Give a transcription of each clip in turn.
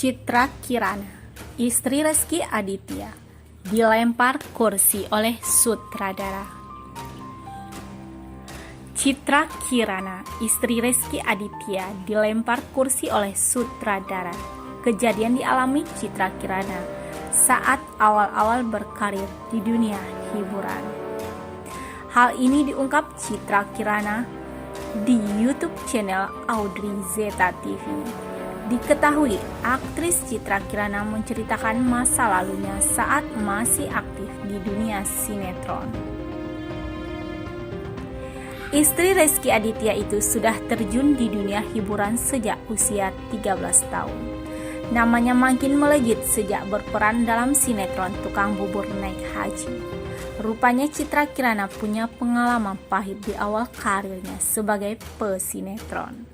Citra Kirana, istri Rezky Aditya, dilempar kursi oleh sutradara. Citra Kirana, istri Rezky Aditya, dilempar kursi oleh sutradara. Kejadian dialami Citra Kirana saat awal-awal berkarir di dunia hiburan. Hal ini diungkap Citra Kirana di YouTube channel Audrey Zeta TV. Diketahui, aktris Citra Kirana menceritakan masa lalunya saat masih aktif di dunia sinetron. Istri Rezky Aditya itu sudah terjun di dunia hiburan sejak usia 13 tahun. Namanya makin melejit sejak berperan dalam sinetron Tukang Bubur Naik Haji. Rupanya Citra Kirana punya pengalaman pahit di awal karirnya sebagai pesinetron.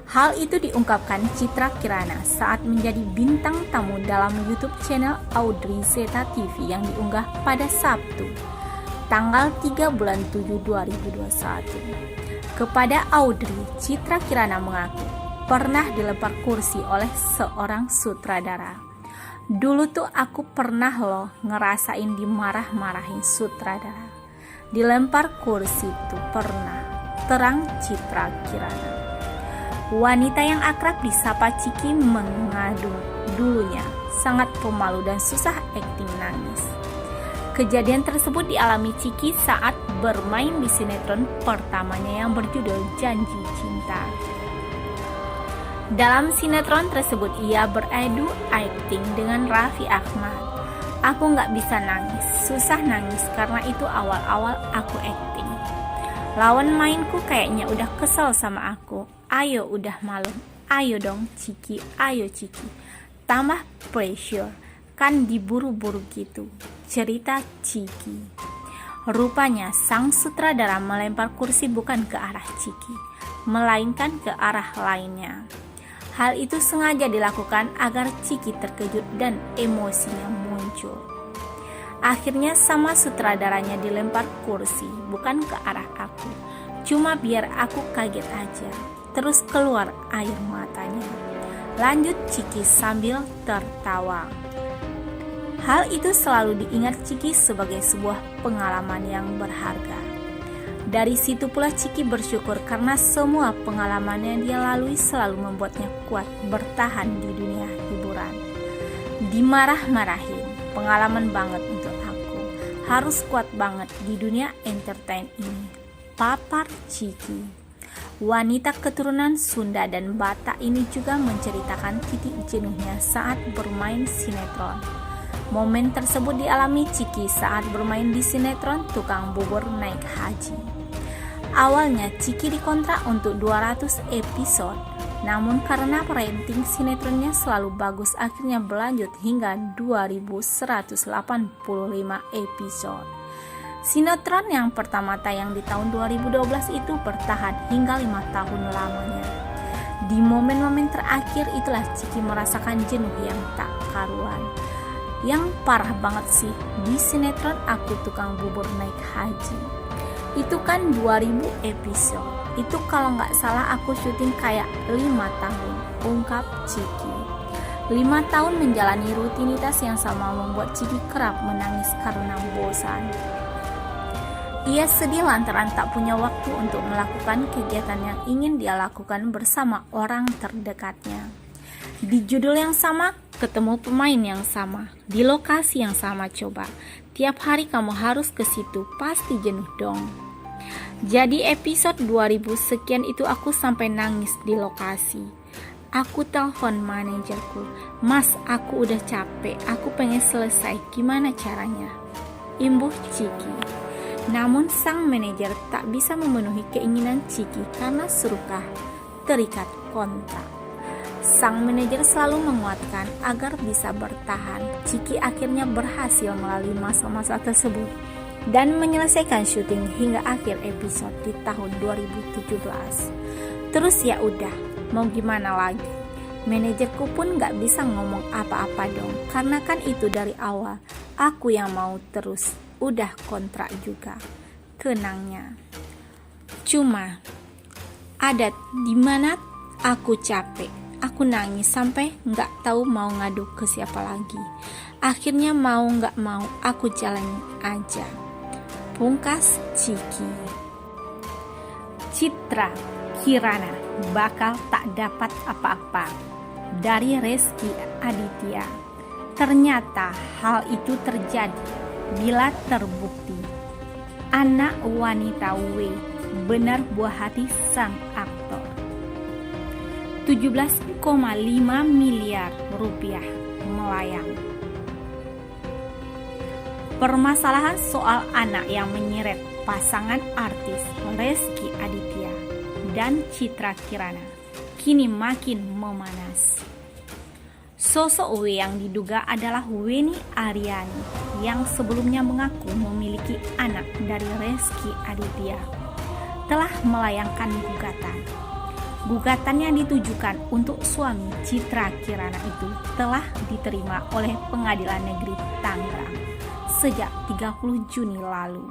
Hal itu diungkapkan Citra Kirana saat menjadi bintang tamu dalam YouTube channel Audrey Zeta TV yang diunggah pada Sabtu, tanggal 3 bulan 7 2021. Kepada Audrey, Citra Kirana mengaku pernah dilempar kursi oleh seorang sutradara. Dulu tuh aku pernah loh ngerasain dimarah-marahin sutradara. Dilempar kursi tuh pernah, terang Citra Kirana. Wanita yang akrab disapa Ciki mengadu dulunya sangat pemalu dan susah akting nangis. Kejadian tersebut dialami Ciki saat bermain di sinetron pertamanya yang berjudul Janji Cinta. Dalam sinetron tersebut ia beradu akting dengan Raffi Ahmad. Aku gak bisa nangis, susah nangis karena itu awal-awal aku akting. Lawan mainku kayaknya udah kesel sama aku. Ayo udah malam, ayo dong Ciki, ayo Ciki. Tambah pressure, kan diburu-buru gitu, cerita Ciki. Rupanya sang sutradara melempar kursi bukan ke arah Ciki, melainkan ke arah lainnya. Hal itu sengaja dilakukan agar Ciki terkejut dan emosinya muncul. Akhirnya sama sutradaranya dilempar kursi, bukan ke arah aku. Cuma biar aku kaget aja. Terus keluar air matanya. Lanjut Ciki sambil tertawa. Hal itu selalu diingat Ciki sebagai sebuah pengalaman yang berharga. Dari situ pula Ciki bersyukur karena semua pengalamannya dia lalui selalu membuatnya kuat bertahan di dunia hiburan. Dimarah-marahin, pengalaman banget untuk aku. Harus kuat banget di dunia entertain ini. Papar Ciki. Wanita keturunan Sunda dan Batak ini juga menceritakan titik jenuhnya saat bermain sinetron. Momen tersebut dialami Ciki saat bermain di sinetron Tukang Bubur Naik Haji. Awalnya Ciki dikontrak untuk 200 episode, namun karena rating sinetronnya selalu bagus akhirnya berlanjut hingga 2185 episode. Sinetron yang pertama tayang di tahun 2012 itu bertahan hingga 5 tahun lamanya. Di momen-momen terakhir itulah Ciki merasakan jenuh yang tak karuan. Yang parah banget sih di sinetron Aku Tukang Bubur Naik Haji. Itu kan 2000 episode. Itu kalau nggak salah aku syuting kayak 5 tahun, ungkap Ciki. 5 tahun menjalani rutinitas yang sama membuat Ciki kerap menangis karena bosan. Ia sedih lantaran tak punya waktu untuk melakukan kegiatan yang ingin dia lakukan bersama orang terdekatnya. Di judul yang sama, ketemu pemain yang sama, di lokasi yang sama coba. Tiap hari kamu harus ke situ, pasti jenuh dong. Jadi episode 2000 sekian itu aku sampai nangis di lokasi. Aku telepon manajerku, "Mas, aku udah capek, aku pengen selesai, gimana caranya?" Imbuh Ciki. Namun sang manajer tak bisa memenuhi keinginan Ciki karena Surukah terikat kontrak. Sang manajer selalu menguatkan agar bisa bertahan. Ciki akhirnya berhasil melalui masa-masa tersebut dan menyelesaikan syuting hingga akhir episode di tahun 2017. Terus ya udah, mau gimana lagi? Manajerku pun gak bisa ngomong apa-apa dong, karena kan itu dari awal aku yang mau terus. Udah kontrak juga, kenangnya. Cuma ada di mana aku capek, aku nangis sampai nggak tahu mau ngadu ke siapa lagi. Akhirnya mau nggak mau aku jalani aja. Pungkas Chiki. Citra Kirana bakal tak dapat apa-apa dari Rezky Aditya. Ternyata hal itu terjadi bila terbukti anak wanita W benar buah hati sang aktor. 17,5 miliar rupiah melayang. Permasalahan soal anak yang menyeret pasangan artis Rezky Aditya dan Citra Kirana kini makin memanas. Sosok W yang diduga adalah Weni Aryani yang sebelumnya mengaku memiliki anak dari Rezky Aditya telah melayangkan gugatan. Gugatan yang ditujukan untuk suami Citra Kirana itu telah diterima oleh Pengadilan Negeri Tangerang sejak 30 Juni lalu.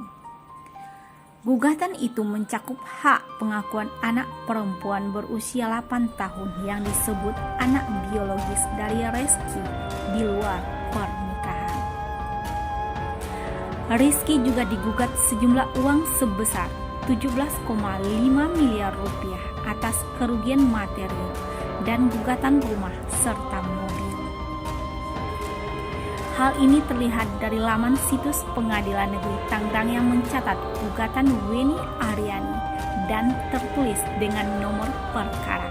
Gugatan itu mencakup hak pengakuan anak perempuan berusia 8 tahun yang disebut anak biologis dari Rezky di luar pernikahan. Rizky juga digugat sejumlah uang sebesar 17,5 miliar rupiah atas kerugian material dan gugatan rumah serta mobil. Hal ini terlihat dari laman situs Pengadilan Negeri Tangerang yang mencatat gugatan Weni Aryani dan tertulis dengan nomor perkara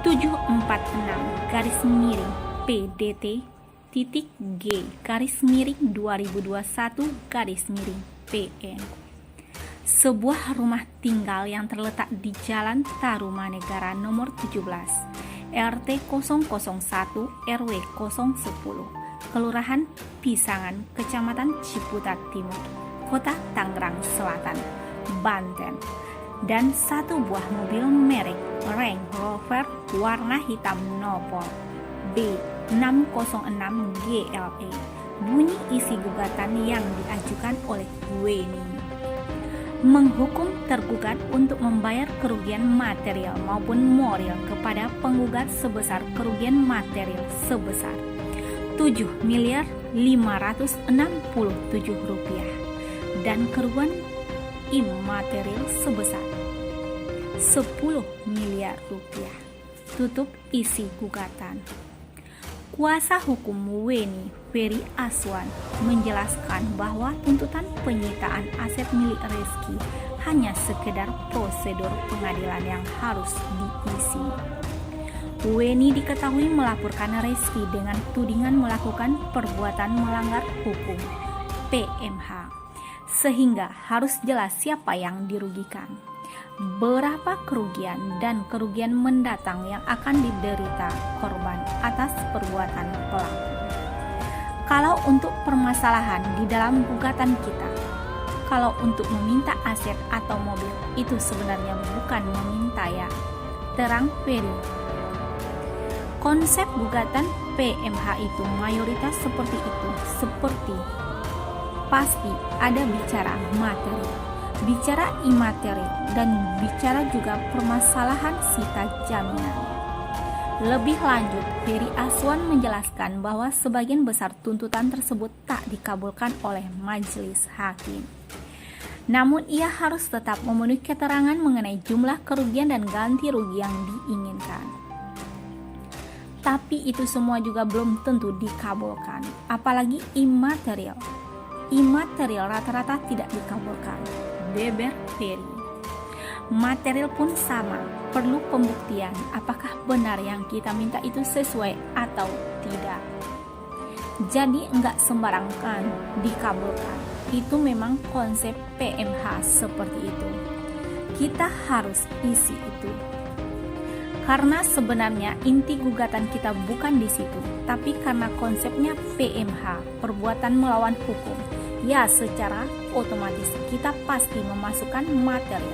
746-G-2021-PN. Sebuah rumah tinggal yang terletak di Jalan Tarumanegara nomor 17, RT 001 RW 010. Kelurahan Pisangan, Kecamatan Ciputat Timur, Kota Tangerang Selatan, Banten, dan satu buah mobil merek Range Rover warna hitam nopol B606 GLE. Bunyi isi gugatan yang diajukan oleh Weni. Menghukum tergugat untuk membayar kerugian material maupun moral kepada penggugat sebesar kerugian material sebesar 7.567 rupiah dan kerugian imaterial sebesar 10 miliar rupiah. Tutup isi gugatan. Kuasa hukum Weni, Ferry Aswan, menjelaskan bahwa tuntutan penyitaan aset milik Rezky hanya sekedar prosedur pengadilan yang harus diisi. Weni diketahui melaporkan Rezky dengan tudingan melakukan perbuatan melanggar hukum PMH, sehingga harus jelas siapa yang dirugikan, berapa kerugian dan kerugian mendatang yang akan diderita korban atas perbuatan pelaku. Kalau untuk permasalahan di dalam gugatan kita, kalau untuk meminta aset atau mobil, itu sebenarnya bukan meminta ya, terang Ferry. Konsep gugatan PMH itu mayoritas seperti itu, seperti pasti ada bicara materi, bicara imateri, dan bicara juga permasalahan sita jaminan. Lebih lanjut, Ferry Aswan menjelaskan bahwa sebagian besar tuntutan tersebut tak dikabulkan oleh majelis hakim. Namun ia harus tetap memenuhi keterangan mengenai jumlah kerugian dan ganti rugi yang diinginkan. Tapi itu semua juga belum tentu dikabulkan, apalagi imaterial. Imaterial rata-rata tidak dikabulkan, beber Ferry. Material pun sama, perlu pembuktian apakah benar yang kita minta itu sesuai atau tidak. Jadi enggak sembarang kan dikabulkan. Itu memang konsep PMH seperti itu. Kita harus isi itu. Karena sebenarnya inti gugatan kita bukan di situ, tapi karena konsepnya PMH, perbuatan melawan hukum, ya secara otomatis kita pasti memasukkan material,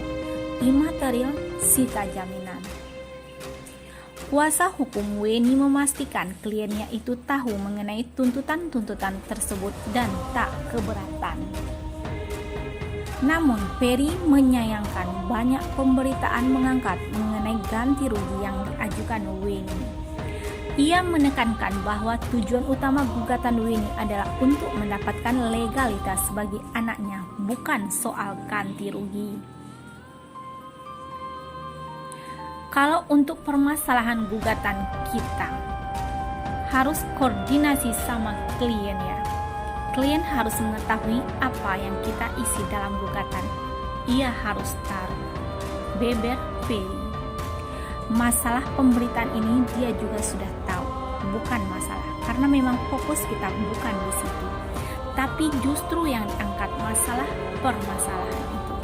imaterial, sita jaminan. Kuasa hukum Weni memastikan kliennya itu tahu mengenai tuntutan-tuntutan tersebut dan tak keberatan. Namun Ferry menyayangkan banyak pemberitaan mengangkat mengenai ganti rugi yang diajukan ajukan Weni. Ia menekankan bahwa tujuan utama gugatan Weni adalah untuk mendapatkan legalitas bagi anaknya, bukan soal ganti rugi. Kalau untuk permasalahan gugatan, kita harus koordinasi sama klien ya. Klien harus mengetahui apa yang kita isi dalam gugatan. Ia harus tahu. Beber Feli. Masalah pemberitaan ini dia juga sudah tahu. Bukan masalah, karena memang fokus kita bukan di situ. Tapi justru yang diangkat masalah permasalahan itu.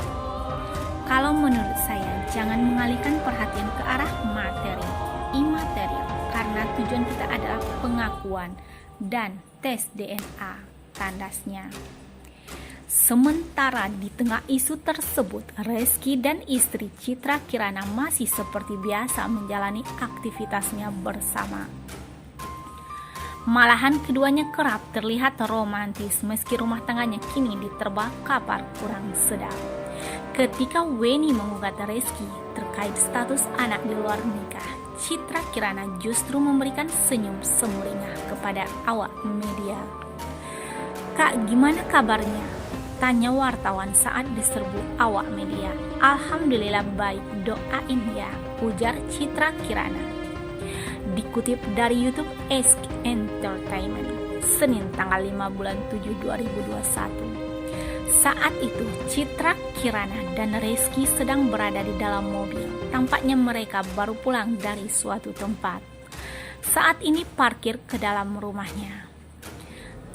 Kalau menurut saya, jangan mengalihkan perhatian ke arah materi, imaterial, karena tujuan kita adalah pengakuan dan tes DNA. Tandasnya. Sementara di tengah isu tersebut, Reski dan istri Citra Kirana masih seperti biasa menjalani aktivitasnya bersama. Malahan keduanya kerap terlihat romantis meski rumah tangganya kini diterpa kabar kurang sedap. Ketika Weni menggugat Reski terkait status anak di luar nikah, Citra Kirana justru memberikan senyum sumringah kepada awak media. "Kak, gimana kabarnya?" tanya wartawan saat diserbu awak media. "Alhamdulillah baik, doain ya," ujar Citra Kirana. Dikutip dari YouTube Ask Entertainment, Senin tanggal 5 bulan 7 2021. Saat itu Citra Kirana dan Reski sedang berada di dalam mobil. Tampaknya mereka baru pulang dari suatu tempat. Saat ini parkir ke dalam rumahnya.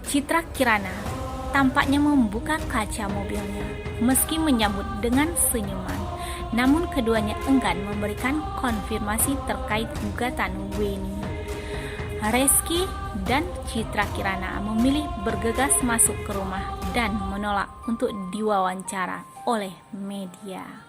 Citra Kirana tampaknya membuka kaca mobilnya, meski menyambut dengan senyuman. Namun keduanya enggan memberikan konfirmasi terkait gugatan Weni. Reski dan Citra Kirana memilih bergegas masuk ke rumah dan menolak untuk diwawancara oleh media.